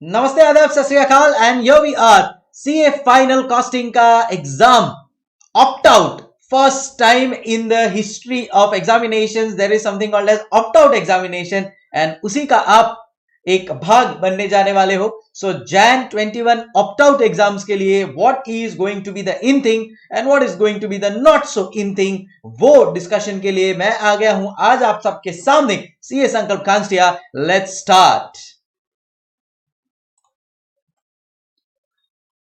नमस्ते आदाब Sat Shri Akal and here we are CA final costing का exam opt out first time in the history of examinations there is something called as opt out examination and उसी का आप एक भाग बनने जाने वाले हो। So Jan 21 opt out exams के लिए what is going to be the in thing and what is going to be the not so in thing, वो डिस्कशन के लिए मैं आ गया हूं आज आप सबके सामने। सीए संकल्प कांस्टिया, लेट्स स्टार्ट।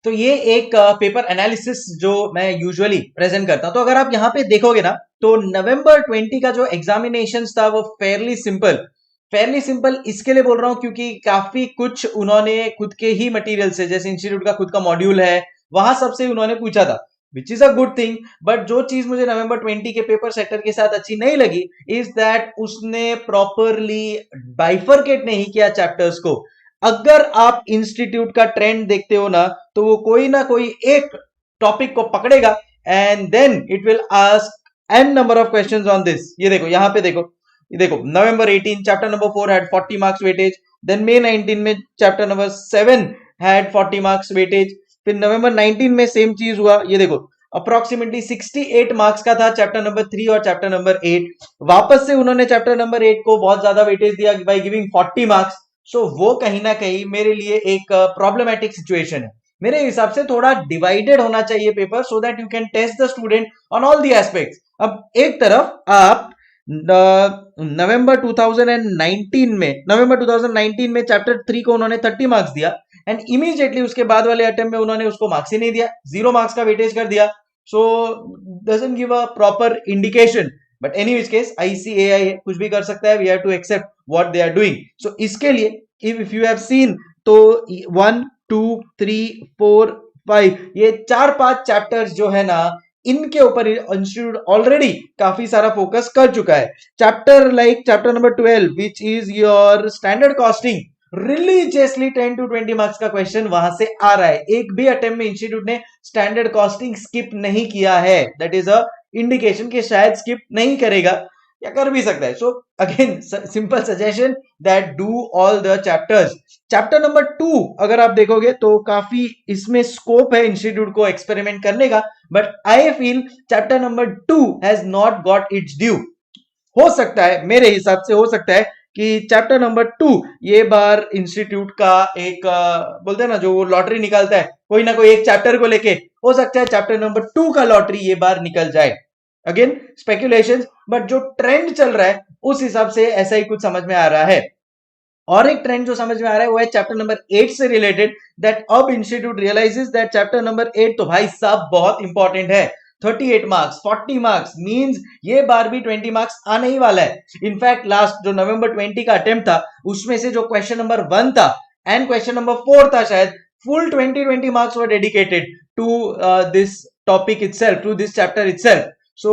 तो ये एक पेपर एनालिसिस जो मैं यूजुअली प्रेजेंट करता हूं। तो अगर आप यहां पे देखोगे ना तो नवंबर 20 का जो एग्जामिनेशन था वो फेयरली सिंपल इसके लिए बोल रहा हूं क्योंकि काफी कुछ उन्होंने खुद के ही मटेरियल से, जैसे इंस्टीट्यूट का खुद का मॉड्यूल है, वहां सबसे उन्होंने पूछा था, which is a good thing. But जो चीज मुझे नवंबर 20 के पेपर सेक्टर के साथ अच्छी नहीं लगी इज दैट उसने प्रॉपरली बाइफरकेट नहीं किया चैप्टर्स को। अगर आप इंस्टीट्यूट का ट्रेंड देखते हो ना तो वो कोई ना कोई एक टॉपिक को पकड़ेगा and then it will ask an number of questions on this. ये देखो, यहां पे देखो, ये देखो, November 18 chapter number 4 had 40 marks weightage, then May 19 में chapter number 7 had 40 marks weightage, फिर नवंबर 19 में सेम चीज हुआ। ये देखो, अप्रोक्सीमेटली 68 मार्क्स का था चैप्टर नंबर 3 और चैप्टर नंबर 8। वापस से उन्होंने चैप्टर नंबर 8 को बहुत ज्यादा वेटेज दिया बाय गिविंग 40 मार्क्स। सो वो कहीं ना कहीं मेरे लिए एक प्रॉब्लमेटिक सिचुएशन है। मेरे हिसाब से थोड़ा डिवाइडेड होना चाहिए paper so that you can test the student on all the aspects. अब एक तरफ आप नवंबर 2019 में चैप्टर 3 को उन्होंने 30 मार्क्स दिया एंड इमीडिएटली उसके बाद वाले अटेम्प्ट में उन्होंने उसको मार्क्स ही नहीं दिया, 0 मार्क्स का वेटेज कर दिया। So doesn't give a proper indication. But any which case ICAI है, कुछ भी कर सकता है, we have to accept what they are doing. So इसके लिए इफ यू हैव सीन तो 1 2 3 4 5 ये 4-5 चैप्टर्स जो है ना इनके ऊपर इंस्टीट्यूट ऑलरेडी काफी सारा फोकस कर चुका है। Chapter like chapter number 12 which is your standard costing, religiously 10 to 20 marks का क्वेश्चन वहां से आ रहा है। एक भी अटेम्प्ट में इंस्टीट्यूट ने स्टैंडर्ड कॉस्टिंग स्किप नहीं किया है। दैट इज अ इंडिकेशन कि शायद स्किप नहीं करेगा या कर भी सकता है। So again simple suggestion that do all the chapters. Chapter number 2 अगर आप देखोगे तो काफी इसमें स्कोप है इंस्टीट्यूट को एक्सपेरिमेंट करने का, but I feel chapter number 2 has not got its due. हो सकता है, मेरे हिसाब से हो सकता है कि चैप्टर नंबर 2 ये बार इंस्टीट्यूट का एक बोलते हैं ना जो वो लॉटरी निकालता है, कोई ना कोई एक चैप्टर को लेके, हो सकता है चैप्टर नंबर 2 का लॉटरी ये बार निकल जाए। अगेन स्पेकुलेशंस, बट जो ट्रेंड चल रहा है उस हिसाब से ऐसा ही कुछ समझ में आ रहा है। और एक ट्रेंड जो समझ में आ रहा है वो है चैप्टर नंबर 8 से रिलेटेड, दैट अब institute realises that chapter number 8 तो भाई साहब बहुत इंपॉर्टेंट है। 38 मार्क्स 40 मार्क्स मींस ये बार भी 20 मार्क्स आने ही वाला है। इनफैक्ट लास्ट जो नवंबर 20 का अटेम्प्ट था उसमें से जो क्वेश्चन नंबर 1 था एंड क्वेश्चन नंबर 4 था, शायद full 20 marks were dedicated to this topic itself, to this chapter itself. So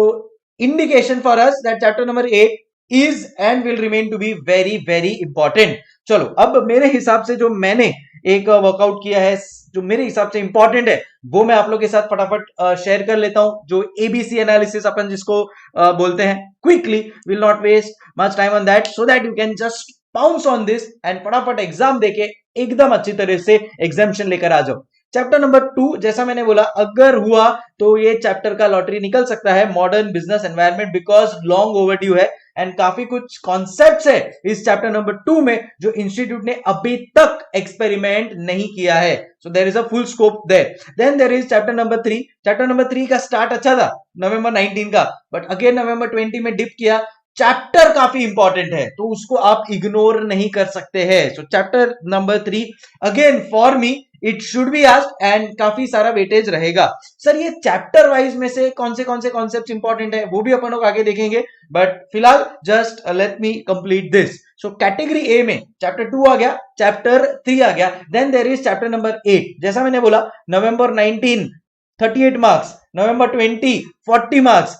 indication for us that chapter number 8 is and will remain to be very very important. चलो अब मेरे हिसाब से जो मैंने एक वर्कआउट किया है जो मेरे हिसाब से इंपॉर्टेंट है वो मैं आप लोग के साथ फटाफट शेयर कर लेता हूं। जो ABC एनालिसिस अपन जिसको बोलते हैं, quickly, will not waste much time on that so that you can just pounce on this and फटाफट एग्जाम देके एकदम अच्छी तरह से एग्जामिनेशन लेकर आ जाओ। चैप्टर नंबर 2 जैसा मैंने बोला अगर हुआ तो ये चैप्टर का लॉटरी निकल सकता है, modern business environment, because long overdue है एंड काफी कुछ कॉन्सेप्ट्स है इस चैप्टर नंबर 2 में जो इंस्टीट्यूट ने अभी तक एक्सपेरिमेंट नहीं किया है। So there is a full scope there. Then there is chapter number 3। Chapter number 3 का स्टार्ट अच्छा था नवंबर 19 का, बट अगेन नवंबर 20 में डिप किया। चैप्टर काफी इंपॉर्टेंट है तो उसको आप इग्नोर नहीं कर सकते हैं। सो chapter number 3 again for me it should be asked and काफी सारा वेटेज रहेगा। सर ये चैप्टर वाइज में से कौन से कॉन्सेप्ट इंपॉर्टेंट है वो भी अपन लोग आगे देखेंगे, बट फिलहाल just let me complete this. So category A में चैप्टर 2 आ गया, चैप्टर 3 आ गया, then there is chapter number 8। जैसा मैंने बोला November 19 38 marks, November 20 40 marks,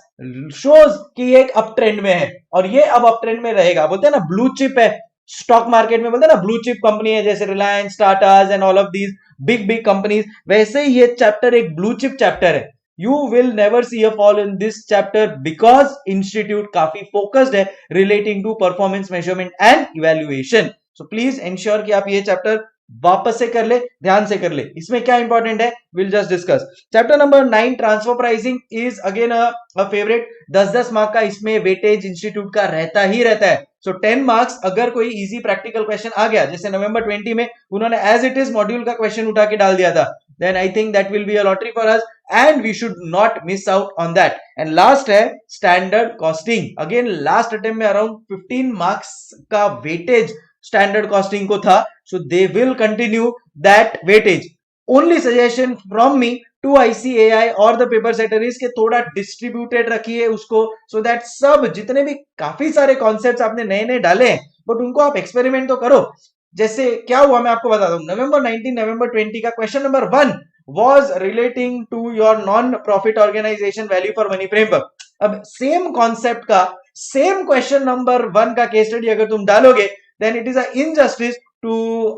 shows कि ये एक अप ट्रेंड में है और ये अब अप ट्रेंड में रहेगा। बोलते हैं ना ब्लू चिप है, स्टॉक मार्केट में बोलते हैं ना ब्लू चिप कंपनी है जैसे Reliance, Tatas and all of these big companies, वैसे ही ये चैप्टर एक ब्लू चिप चैप्टर है। You will never see a fall in this chapter because institute काफी फोकस्ड है relating to performance measurement and evaluation. So please ensure कि आप ये चैप्टर वापस से कर ले, ध्यान से कर ले। इसमें क्या इंपॉर्टेंट है, will just discuss. Chapter number 9 transfer pricing is again a favourite. 10-10 mark का इसमें वेटेज इंस्टीट्यूट का रहता ही रहता है। सो 10 मार्क्स अगर कोई इजी प्रैक्टिकल क्वेश्चन आ गया, जैसे नवंबर 20 में उन्होंने एज इट इज मॉड्यूल का क्वेश्चन उठा के डाल दिया था, then I think that will be a lottery for us and we should not miss out on that. And last है standard costing. Again last attempt में अराउंड 15 मार्क्स का weightage standard costing को था, so they will continue that weightage. Only suggestion from me to ICAI और the paper setter is के थोड़ा distributed रखिए उसको, so that सब जितने भी काफी सारे कॉन्सेप्ट्स आपने नए नए डाले हैं, बट उनको आप एक्सपेरिमेंट तो करो। जैसे क्या हुआ मैं आपको बता दूं, नवंबर 19 नवंबर 20 का question number 1 was relating to your non profit organization value for money framework। अब सेम कॉन्सेप्ट का सेम क्वेश्चन नंबर 1 का केस स्टडी अगर तुम डालोगे, then it is an injustice to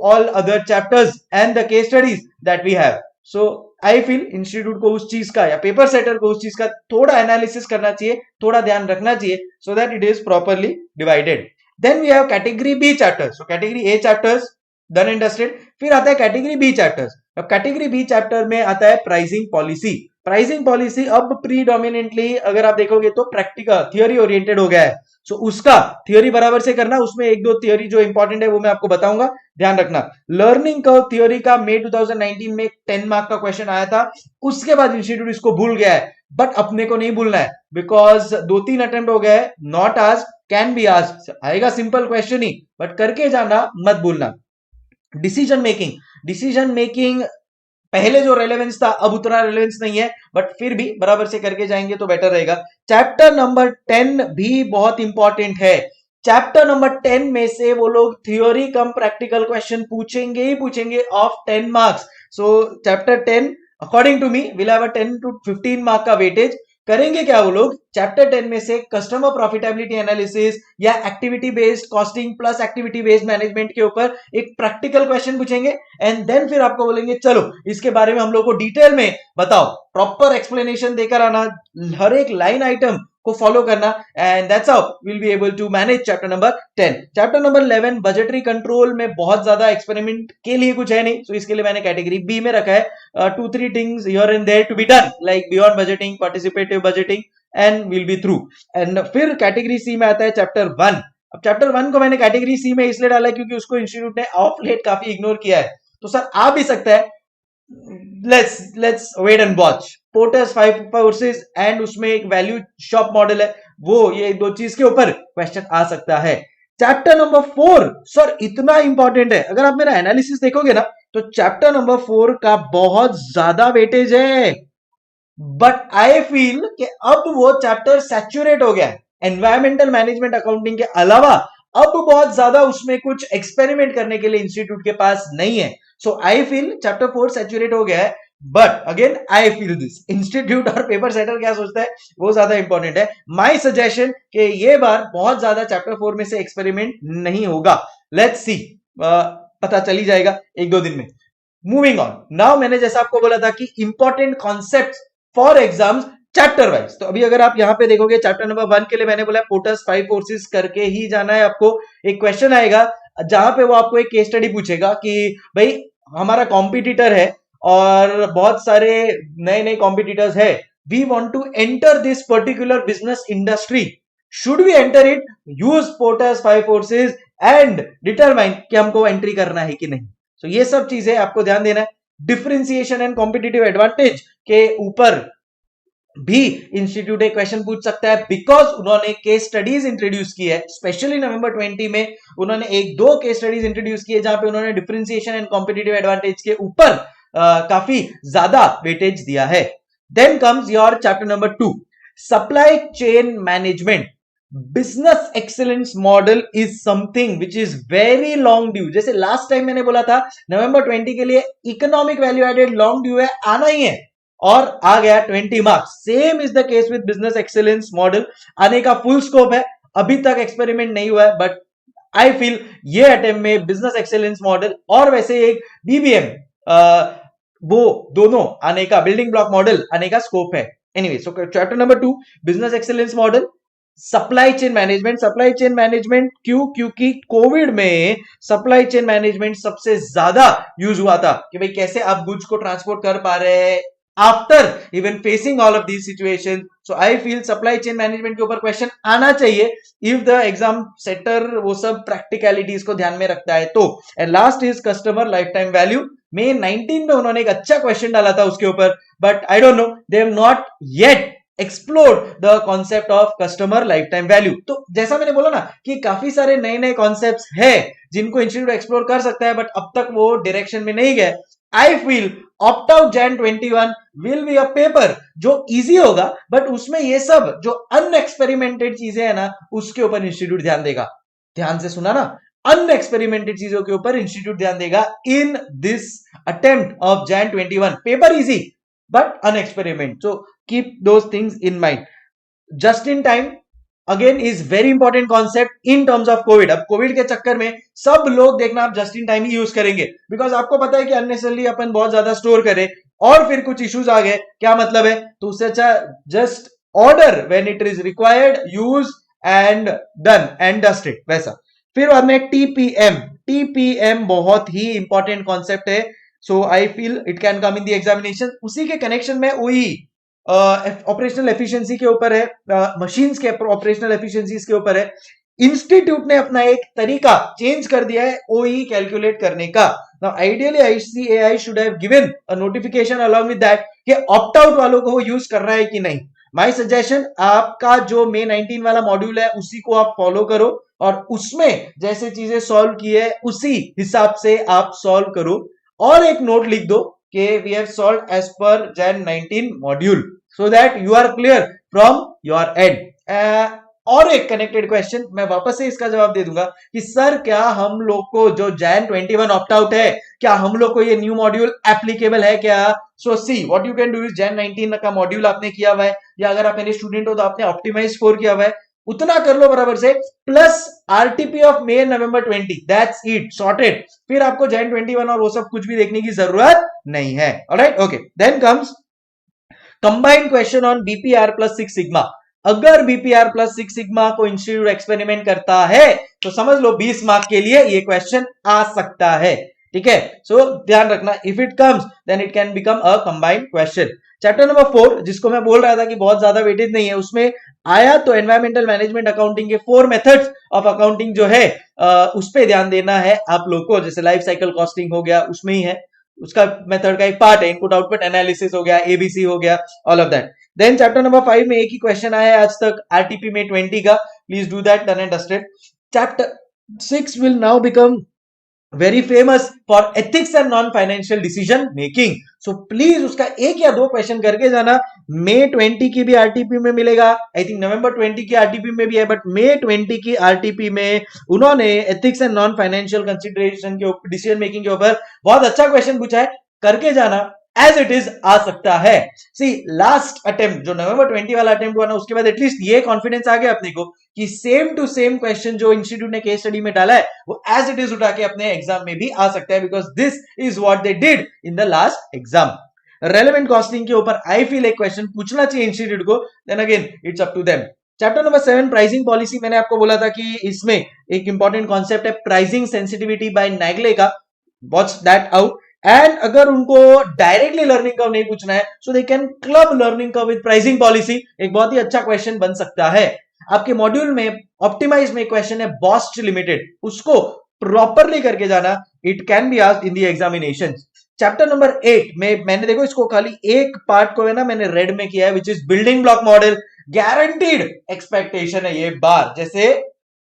all other chapters and the case studies that we have. So I feel institute को उस चीज का या पेपर सेटर को उस चीज का थोड़ा एनालिसिस करना चाहिए, थोड़ा ध्यान रखना चाहिए, so that it is properly divided. Then we have category B chapters. So category A chapters done and dusted. फिर आता है category B chapters. अब category B chapter में आता है प्राइसिंग पॉलिसी। प्राइसिंग पॉलिसी अब प्रीडोमिनेंटली अगर आप देखोगे तो प्रैक्टिकल थियोरी ओरिएंटेड हो गया है। सो उसका थियोरी बराबर से करना, उसमें एक दो थियोरी जो इंपॉर्टेंट है वो मैं आपको बताऊंगा, ध्यान रखना। लर्निंग कर्व थियोरी का मई 2019 में 10 मार्क का क्वेश्चन आया था, उसके बाद इंस्टीट्यूट इसको भूल गया है, बट अपने को नहीं भूलना है बिकॉज 2-3 अटेम्प्ट हो गया है। नॉट आज, कैन बी आज, आएगा सिंपल क्वेश्चन ही, बट करके जाना, मत भूलना। डिसीजन मेकिंग पहले जो रेलेवेंस था अब उतना रेलेवेंस नहीं है, बट फिर भी बराबर से करके जाएंगे तो बेटर रहेगा। चैप्टर नंबर 10 भी बहुत इंपॉर्टेंट है। चैप्टर नंबर 10 में से वो लोग थ्योरी कम प्रैक्टिकल क्वेश्चन पूछेंगे ही पूछेंगे of 10 marks. So chapter 10 according to me will have a 10 to 15 mark का वेटेज। करेंगे क्या वो लोग, चैप्टर 10 में से कस्टमर प्रॉफिटेबिलिटी एनालिसिस या activity based costing plus activity based management के ऊपर एक प्रैक्टिकल क्वेश्चन पूछेंगे, एंड देन फिर आपको बोलेंगे चलो इसके बारे में हम लोग को डिटेल में बताओ, प्रॉपर एक्सप्लेनेशन देकर आना, हर एक लाइन आइटम को फॉलो करना, and that's how will be able to manage chapter number 10। Chapter number 11 budgetary control में बहुत ज्यादा एक्सपेरिमेंट के लिए कुछ है नहीं, सो इसके लिए मैंने कैटेगरी बी में रखा है। 2-3 things here and there to be done like beyond budgeting, participative budgeting, and will be through. And फिर कैटेगरी सी में आता है चैप्टर 1। अब चैप्टर 1 को मैंने कैटेगरी सी में इसलिए डाला क्योंकि उसको इंस्टीट्यूट ने ऑफ लेट काफी इग्नोर किया है, तो सर आ भी सकता है, let's wait and watch। Porters 5 forces and उसमें एक वैल्यू शॉप मॉडल है, वो ये दो चीज के ऊपर क्वेश्चन आ सकता है। चैप्टर नंबर 4 सर इतना इंपॉर्टेंट है, अगर आप मेरा एनालिसिस देखोगे ना तो चैप्टर नंबर 4 का बहुत ज्यादा वेटेज है, बट आई फील कि अब वो चैप्टर सैचुरेट हो गया है। एनवायरमेंटल मैनेजमेंट अकाउंटिंग के अलावा अब बहुत ज्यादा उसमें कुछ एक्सपेरिमेंट करने के लिए इंस्टीट्यूट के पास नहीं है। So I feel chapter 4 saturate हो गया है, but again I feel this institute और पेपर सेटर क्या सोचता है वो ज्यादा इंपॉर्टेंट है। माय सजेशन कि ये बार बहुत ज्यादा चैप्टर 4 में से एक्सपेरिमेंट नहीं होगा, लेट्स सी, पता चली जाएगा 1-2 दिन में। मूविंग ऑन नाउ, मैंने जैसा आपको बोला था कि important concept for exams chapter wise, तो अभी अगर आप यहां पे देखोगे चैप्टर नंबर 1 के लिए मैंने बोला पोर्टर्स 5 फोर्सेस करके ही जाना है आपको। एक क्वेश्चन आएगा जहां पे वो आपको एक केस स्टडी पूछेगा कि भाई हमारा कॉम्पिटिटर है और बहुत सारे नए नए कॉम्पिटिटर्स है, we want to enter this particular business industry, should we enter it, use Porter's 5 forces and determine कि हमको एंट्री करना है कि नहीं। तो ये सब चीजें आपको ध्यान देना है। डिफरेंशिएशन एंड कॉम्पिटिटिव एडवांटेज के ऊपर भी इंस्टीट्यूट एक क्वेश्चन पूछ सकता है, बिकॉज उन्होंने केस स्टडीज इंट्रोड्यूस की है, स्पेशली नवंबर 20 में उन्होंने 1-2 केस स्टडीज इंट्रोड्यूस की है जहां पे उन्होंने डिफरेंशिएशन एंड कॉम्पिटिटिव एडवांटेज के ऊपर काफी ज्यादा वेटेज दिया है। Then comes your chapter number 2, supply chain management. Business excellence model is something which is very long due. जैसे लास्ट टाइम मैंने बोला था नवंबर 20 के लिए economic value added long due है, आना ही है, और आ गया 20 मार्क्स। Same is the case with business excellence model, आने का फुल स्कोप है, अभी तक एक्सपेरिमेंट नहीं हुआ है, बट आई फील ये अटेम्प्ट में बिजनेस एक्सीलेंस मॉडल और वैसे एक बीबीएम वो दोनों आने का, बिल्डिंग ब्लॉक मॉडल आने का स्कोप है। एनीवे, सो chapter number 2 business excellence model, supply chain management क्यों? क्योंकि कोविड में सप्लाई चेन मैनेजमेंट सबसे ज्यादा यूज हुआ था कि भाई कैसे आप गुड्स को ट्रांसपोर्ट कर पा रहे हैं after even facing all of these situation. So I feel supply chain management के ऊपर क्वेश्चन आना चाहिए इफ द एग्जाम सेटर वो सब प्रैक्टिकलिटीज को ध्यान में रखता है तो. And last is customer life time value. May 19 में उन्होंने एक अच्छा क्वेश्चन डाला था उसके ऊपर, but I don't know, they have not yet explore the concept of customer life time value. तो जैसा मैंने बोला ना कि काफी सारे नए नए कॉन्सेप्ट्स है जिनको इंस्टीट्यूट एक्सप्लोर कर सकता है, बट अब तक वो डायरेक्शन में नहीं गए. I feel opt out Jan 21 will be a paper जो इजी होगा, बट उसमें ये सब जो अनएक्सपेरिमेंटेड चीजें है ना उसके ऊपर इंस्टीट्यूट ध्यान देगा. ध्यान से सुना ना, अनएक्सपेरिमेंटेड चीजों के ऊपर इंस्टीट्यूट ध्यान देगा in this attempt of Jan 21. Paper easy but unexperiment, so keep those things in mind. Just in time again is very important concept in terms of covid. अब कोविड के चक्कर में सब लोग देखना आप just in time he use करेंगे, because आपको पता है कि अननेसेसरली अपन बहुत ज्यादा स्टोर करें और फिर कुछ इश्यूज आ गए, क्या मतलब है? तो उससे अच्छा just order when it is required, use and done and dusted वैसा. फिर बाद में टीपीएम बहुत ही इंपॉर्टेंट कॉन्सेप्ट है. So I feel it can come in the examination. उसी के कनेक्शन में वही ऑपरेशनल एफिशिएंसी के ऊपर है, मशीन्स के ऑपरेशनल एफिशिएंसीज के ऊपर है. इंस्टीट्यूट ने अपना एक तरीका चेंज कर दिया है ओई कैलकुलेट करने का. Now ideally ICAI should have given a notification along with that कि ऑप्ट आउट वालों को वो यूज कर रहा है कि नहीं. माय सजेशन, आपका जो May 19 वाला मॉड्यूल है उसी को आप फॉलो करो और उसमें जैसे चीजें सॉल्व की है उसी हिसाब से आप सॉल्व करो. और एक नोट लिख दो कि we have solved as per Jan 19 module, so that you are clear from your end. और एक कनेक्टेड क्वेश्चन मैं वापस से इसका जवाब दे दूंगा कि सर क्या हम लोग को जो Jan 21 ऑप्ट आउट है, क्या हम लोग को ये न्यू मॉड्यूल एप्लीकेबल है क्या? So see what you can do is Jan 19 का मॉड्यूल आपने किया हुआ है, या अगर आप मेरे स्टूडेंट हो तो आपने ऑप्टिमाइज स्कोर किया हुआ है, उतना कर लो बराबर से, plus RTP of May November 20, that's it, sorted. फिर आपको Jan 21 और वो सब कुछ भी देखने की जरूरत नहीं है. Alright, okay. Then comes combined question on BPR plus 6 sigma. अगर बीपीआर प्लस 6 सिग्मा को इंस्टीट्यूट एक्सपेरिमेंट करता है तो समझ लो 20 मार्क के लिए ये क्वेश्चन आ सकता है. ठीक है, सो ध्यान रखना, if it comes then it can become a combined question. Chapter number 4 जिसको मैं बोल रहा था कि बहुत ज्यादा वेटेज नहीं है, उसमें आया तो एनवायरमेंटल मैनेजमेंट अकाउंटिंग के 4 मेथड्स ऑफ अकाउंटिंग जो है उस पे ध्यान देना है आप लोग को. जैसे लाइफ साइकिल कॉस्टिंग हो गया, उसमें ही है, उसका मेथड का एक पार्ट है. इनपुट आउटपुट एनालिसिस हो गया, एबीसी हो गया, all of that. Then chapter number 5 में एक ही क्वेश्चन आया है आज तक, आरटीपी में 20 का. Please do that, done and dusted. Chapter 6 will now become very famous for ethics and non financial decision making. So please उसका एक या दो क्वेश्चन करके जाना. May 20 की भी आरटीपी में मिलेगा, आई थिंक November 20 की आरटीपी में भी है, बट May 20 की आरटीपी में उन्होंने ethics and non financial consideration के ऊपर, डिसीजन मेकिंग के ऊपर बहुत अच्छा क्वेश्चन पूछा है. करके जाना, एज इट इज आ सकता है. सी लास्ट अटेम्प्ट जो November 20 वाला अटेम्प्ट हुआ ना, उसके बाद एटलीस्ट ये कॉन्फिडेंस आ गया अपने को कि सेम टू सेम क्वेश्चन जो इंस्टीट्यूट ने केस स्टडी में डाला है वो एज इट इज उठा के अपने एग्जाम में भी आ सकता है, because this is what they did in the last exam. Relevant costing के ऊपर आई फील एक क्वेश्चन पूछना चाहिए इंस्टीट्यूट को, then again it's up to them. Chapter number 7 pricing policy, मैंने आपको बोला था कि इसमें एक इंपॉर्टेंट कॉन्सेप्ट है प्राइसिंग सेंसिटिविटी बाय नैगले का. What's that out. एंड अगर उनको डायरेक्टली लर्निंग कर्व नहीं पूछना है, so they can club learning curve with pricing policy. एक बहुत ही अच्छा क्वेश्चन बन सकता है. आपके मॉड्यूल में ऑप्टिमाइज में क्वेश्चन है बॉस्ट लिमिटेड, उसको प्रॉपरली करके जाना, it can be asked in the examination. Chapter number 8 में मैंने देखो इसको खाली एक पार्ट को है ना मैंने रेड में किया है, which is building block model. Guaranteed expectation है ये बार, जैसे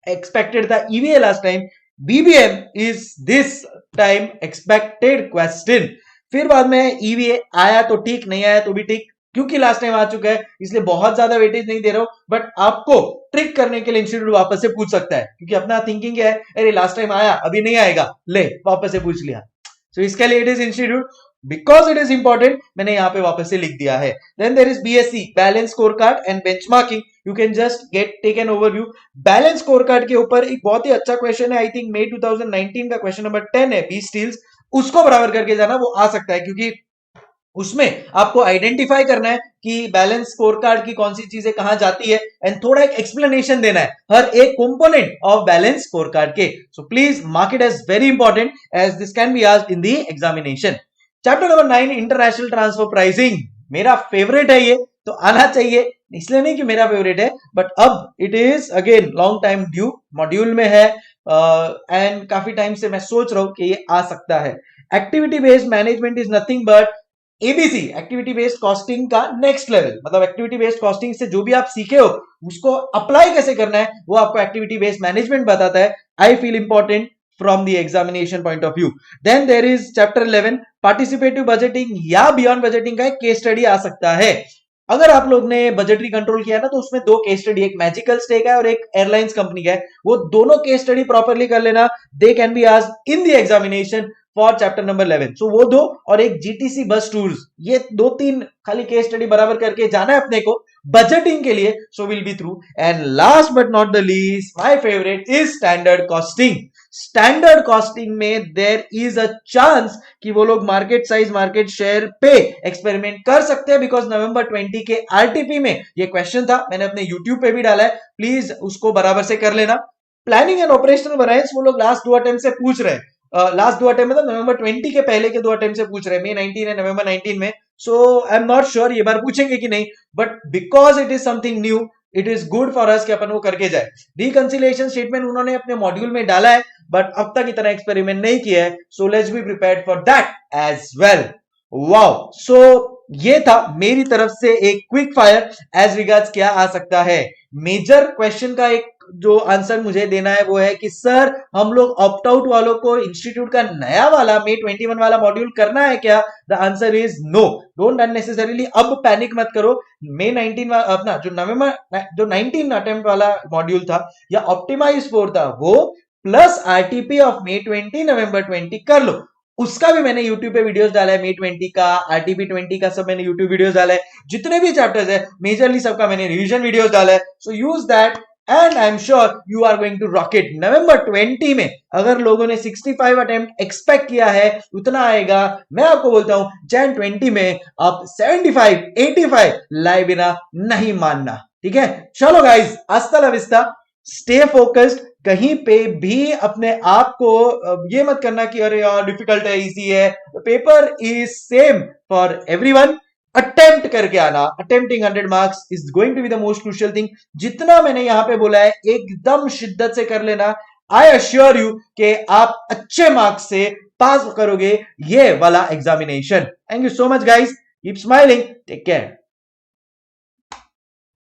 एक्सपेक्टेड था EVA last time, BBM is this time expected question. फिर बाद में ईवीए आया तो ठीक, नहीं आया तो भी ठीक, क्योंकि लास्ट टाइम आ चुका है इसलिए बहुत ज्यादा वेटेज नहीं दे रहा हूं, बट आपको ट्रिक करने के लिए इंस्टीट्यूट वापस से पूछ सकता है, क्योंकि अपना थिंकिंग क्या है, अरे लास्ट टाइम आया अभी नहीं आएगा, ले वापस से पूछ लिया. सो इसके लिए it is institute, because it is important, मैंने यहाँ पे वापस से लिख दिया है. Then there is BSC balance score card and benchmarking. You can just get take an overview. Balance score card के ऊपर एक बहुत ही अच्छा क्वेश्चन है, आई थिंक May 2019 का क्वेश्चन नंबर 10 है, बी स्टील्स, उसको बराबर करके जाना, वो आ सकता है, क्योंकि उसमें आपको आइडेंटिफाई करना है कि बैलेंस स्कोर कार्ड की कौन सी चीजें कहां जाती है एंड थोड़ा एक एक्सप्लेनेशन देना है हर एक component of balance score card के. So please mark it as very important as this can be asked in the examination. Chapter number 9 international transfer pricing. मेरा फेवरेट है ये, तो आना चाहिए, इसलिए नहीं कि मेरा फेवरेट है बट अब it is again long time due, module में है एंड काफी टाइम से मैं सोच रहा हूं कि ये आ सकता है. Activity based management is nothing but ABC, activity based costing का नेक्स्ट लेवल. मतलब एक्टिविटी बेस्ड कॉस्टिंग से जो भी आप सीखे हो उसको अप्लाई कैसे करना है वो आपको एक्टिविटी बेस्ड मैनेजमेंट बताता है. I feel important from the examination point of view. Then there is chapter 11 participative budgeting या beyond budgeting का एक केस स्टडी आ सकता है. अगर आप लोग ने बजटरी कंट्रोल किया ना तो उसमें दो केस स्टडी, एक मैजिकल स्टेक है और एक एयरलाइंस कंपनी का है, वो दोनों केस स्टडी प्रॉपर्ली कर लेना. They can be asked in the examination for chapter number 11. सो वो दो और एक जीटीसी बस टूर्स, ये दो तीन खाली केस स्टडी बराबर करके जाना है अपने को बजटिंग के लिए. So will be through. And last but not the least my favourite is standard costing. Standard costing में देयर इज अ चांस कि वो लोग मार्केट साइज मार्केट शेयर पे एक्सपेरिमेंट कर सकते हैं बिकॉज नवंबर 20 के आरटीपी में ये क्वेश्चन था, मैंने अपने यूट्यूब पे भी डाला है, प्लीज उसको बराबर से कर लेना. प्लानिंग एंड ऑपरेशनल वेरिएंस वो लोग लास्ट 2 अटेम्प्ट से पूछ रहे हैं. लास्ट 2 अटेम्प्ट मतलब नवंबर 20 के पहले के 2 अटेम्प्ट से पूछ रहे हैं, May 19 एंड नवंबर 19 में. सो आई एम नॉट श्योर ये बार पूछेंगे कि नहीं, but because it is something knew it is good for us कि अपन वो करके जाए. रिकंसिलिएशन स्टेटमेंट उन्होंने अपने मॉड्यूल में डाला है बट अब तक इतना एक्सपेरिमेंट नहीं किया है. So let's be prepared for that as well. Wow. So ये था मेरी तरफ से एक क्विक फायर एज रिगार्ड्स क्या आ सकता है. मेजर क्वेश्चन का एक जो आंसर मुझे देना है वो है कि सर हम लोग ऑप्ट आउट वालों को इंस्टीट्यूट का नया वाला May 21 वाला मॉड्यूल करना है क्या? The answer is no. Don't unnecessarily अब पैनिक मत करो. May 19 अपना जो 19 अटेम्प्ट वाला मॉड्यूल था या ऑप्टिमाइज 4 था वो प्लस आरटीपी ऑफ May 20 नवंबर 20 कर लो. उसका भी मैंने YouTube पे वीडियोस डाला है, May 20 का, आरटीपी 20 का सब मैंने YouTube वीडियोस डाला है. जितने भी चैप्टर्स है मेजरली सबका मैंने रिवीजन वीडियोस डाला है. So use that and I am sure you are going to rocket. नवंबर 20 में अगर लोगों ने 65 अटेम्प्ट एक्सपेक्ट किया है उतना आएगा. मैं आपको बोलता हूं Jan 20 में आप 75 85 लाए बिना नहीं मानना. ठीक है, चलो गाइज, हस्ता ला विस्ता, स्टे फोकस्ड. कहीं पे भी अपने आप को ये मत करना कि अरे यार डिफिकल्ट है, इजी है. Paper is same for everyone. Attempt करके आना. Attempting 100 marks is going to be the most crucial thing. जितना मैंने यहां पे बोला है एकदम शिद्दत से कर लेना. आई अश्योर यू कि आप अच्छे मार्क्स से पास करोगे ये वाला examination. Thank you so much guys. Keep smiling. Take care.